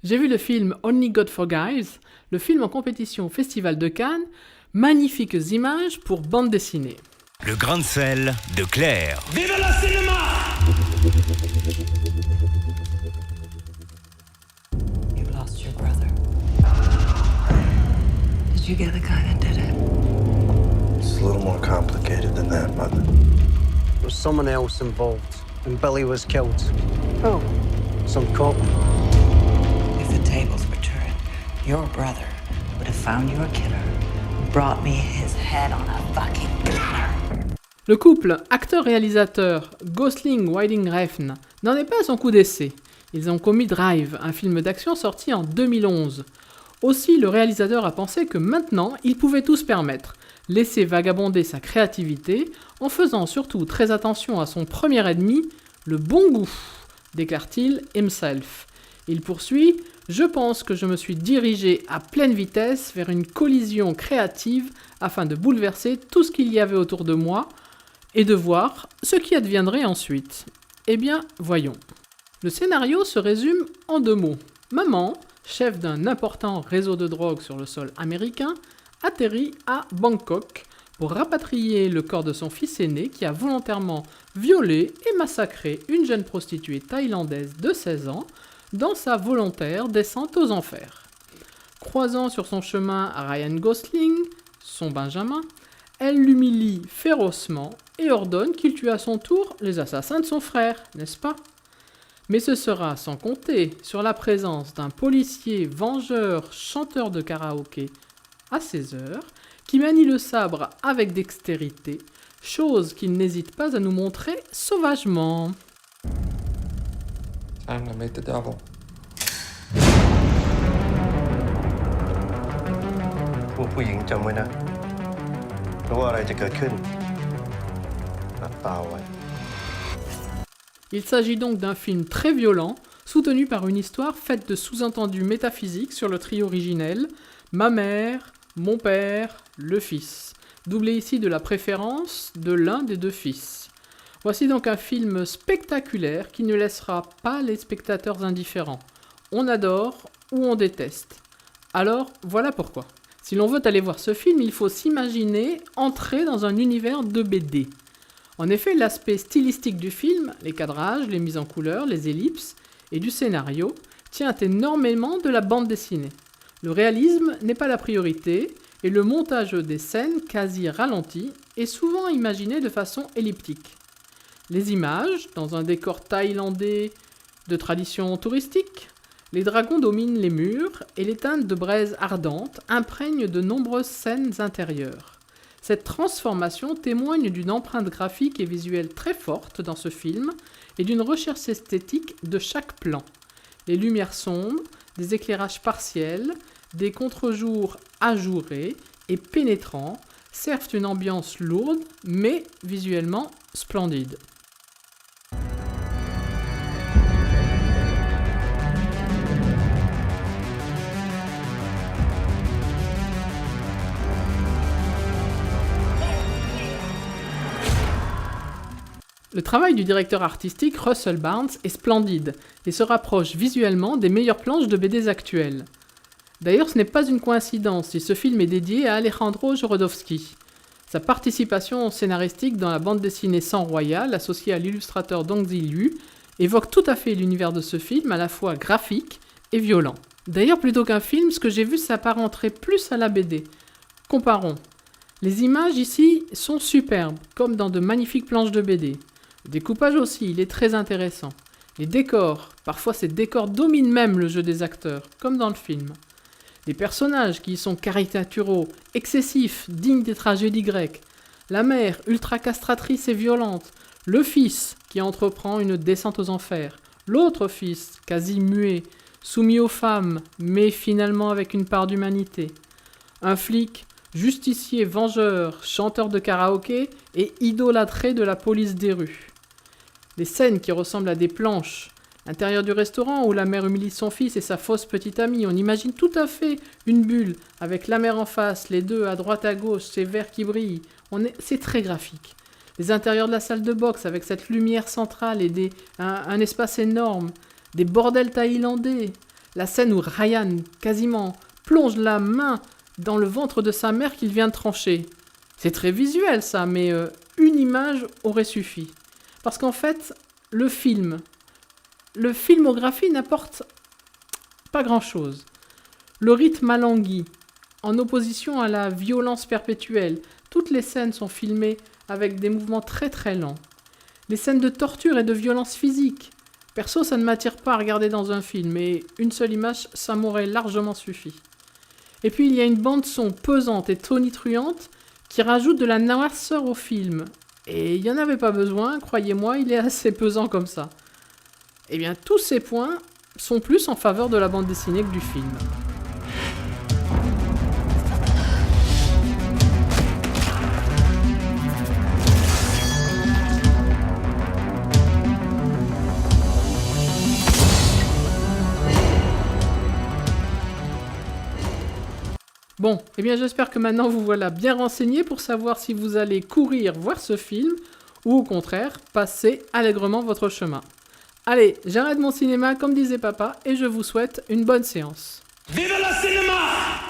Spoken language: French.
J'ai vu le film Only God for Guys, le film en compétition au Festival de Cannes. Magnifiques images pour bande dessinée. Le grain de sel de Claire. Vive le cinéma! You lost your brother. Did you get the guy that did it? It's a little more complicated than that, Mother. There was someone else involved, and Billy was killed. Who? Some cop. If the tables were turned, your brother would have found your killer, brought me his head on a fucking platter. Le couple acteur-réalisateur Gosling-Winding-Refn n'en est pas à son coup d'essai. Ils ont commis Drive, un film d'action sorti en 2011. Aussi, le réalisateur a pensé que maintenant, il pouvait tout se permettre, laisser vagabonder sa créativité, en faisant surtout très attention à son premier ennemi, le bon goût, déclare-t-il himself. Il poursuit « Je pense que je me suis dirigé à pleine vitesse vers une collision créative afin de bouleverser tout ce qu'il y avait autour de moi et de voir ce qui adviendrait ensuite. » Eh bien, voyons. Le scénario se résume en 2 mots. Maman, chef d'un important réseau de drogue sur le sol américain, atterrit à Bangkok pour rapatrier le corps de son fils aîné qui a volontairement violé et massacré une jeune prostituée thaïlandaise de 16 ans dans sa volontaire descente aux enfers. Croisant sur son chemin Ryan Gosling, son Benjamin, elle l'humilie férocement et ordonne qu'il tue à son tour les assassins de son frère, n'est-ce pas ? Mais ce sera sans compter sur la présence d'un policier vengeur chanteur de karaoké à 16 heures, qui manie le sabre avec dextérité, chose qu'il n'hésite pas à nous montrer sauvagement. Time to meet the devil. พวกผู้หญิงจำไว้นะไม่ว่าอะไรจะเกิดขึ้นหลับตาไว้ Il s'agit donc d'un film très violent, soutenu par une histoire faite de sous-entendus métaphysiques sur le trio originel, ma mère, mon père, le fils, doublé ici de la préférence de l'un des 2 fils. Voici donc un film spectaculaire qui ne laissera pas les spectateurs indifférents. On adore ou on déteste. Alors, voilà pourquoi. Si l'on veut aller voir ce film, il faut s'imaginer entrer dans un univers de BD. En effet, l'aspect stylistique du film, les cadrages, les mises en couleur, les ellipses et du scénario tient énormément de la bande dessinée. Le réalisme n'est pas la priorité et le montage des scènes quasi ralenti est souvent imaginé de façon elliptique. Les images, dans un décor thaïlandais de tradition touristique, les dragons dominent les murs et les teintes de braise ardentes imprègnent de nombreuses scènes intérieures. Cette transformation témoigne d'une empreinte graphique et visuelle très forte dans ce film et d'une recherche esthétique de chaque plan. Les lumières sombres, des éclairages partiels, des contre-jours ajourés et pénétrants servent une ambiance lourde mais visuellement splendide. Le travail du directeur artistique Russell Barnes est splendide et se rapproche visuellement des meilleures planches de BD actuelles. D'ailleurs, ce n'est pas une coïncidence si ce film est dédié à Alejandro Jodorowsky. Sa participation scénaristique dans la bande dessinée Sang Royal, associée à l'illustrateur Dong Zi-Liu, évoque tout à fait l'univers de ce film, à la fois graphique et violent. D'ailleurs, plutôt qu'un film, ce que j'ai vu s'apparenterait plus à la BD. Comparons. Les images ici sont superbes, comme dans de magnifiques planches de BD. Le découpage aussi, il est très intéressant. Les décors, parfois ces décors dominent même le jeu des acteurs, comme dans le film. Les personnages qui y sont caricaturaux, excessifs, dignes des tragédies grecques. La mère, ultra castratrice et violente. Le fils, qui entreprend une descente aux enfers. L'autre fils, quasi muet, soumis aux femmes, mais finalement avec une part d'humanité. Un flic, justicier vengeur, chanteur de karaoké et idolâtré de la police des rues. Les scènes qui ressemblent à des planches, l'intérieur du restaurant où la mère humilie son fils et sa fausse petite amie, on imagine tout à fait une bulle avec la mère en face, les deux à droite à gauche, ces verres qui brillent, c'est très graphique. Les intérieurs de la salle de boxe avec cette lumière centrale et un espace énorme, des bordels thaïlandais, La scène où Ryan, quasiment, plonge la main dans le ventre de sa mère qu'il vient de trancher. C'est très visuel ça, mais une image aurait suffi. Parce qu'en fait, le filmographie n'apporte pas grand-chose. Le rythme alangui, en opposition à la violence perpétuelle. Toutes les scènes sont filmées avec des mouvements très très lents. Les scènes de torture et de violence physique. Perso, ça ne m'attire pas à regarder dans un film, et une seule image, ça m'aurait largement suffi. Et puis il y a une bande-son pesante et tonitruante qui rajoute de la noirceur au film. Et il n'y en avait pas besoin, croyez-moi, il est assez pesant comme ça. Eh bien, tous ces points sont plus en faveur de la bande dessinée que du film. Bon, eh bien j'espère que maintenant vous voilà bien renseigné pour savoir si vous allez courir voir ce film ou au contraire passer allègrement votre chemin. Allez, j'arrête mon cinéma comme disait papa et je vous souhaite une bonne séance. Vive le cinéma!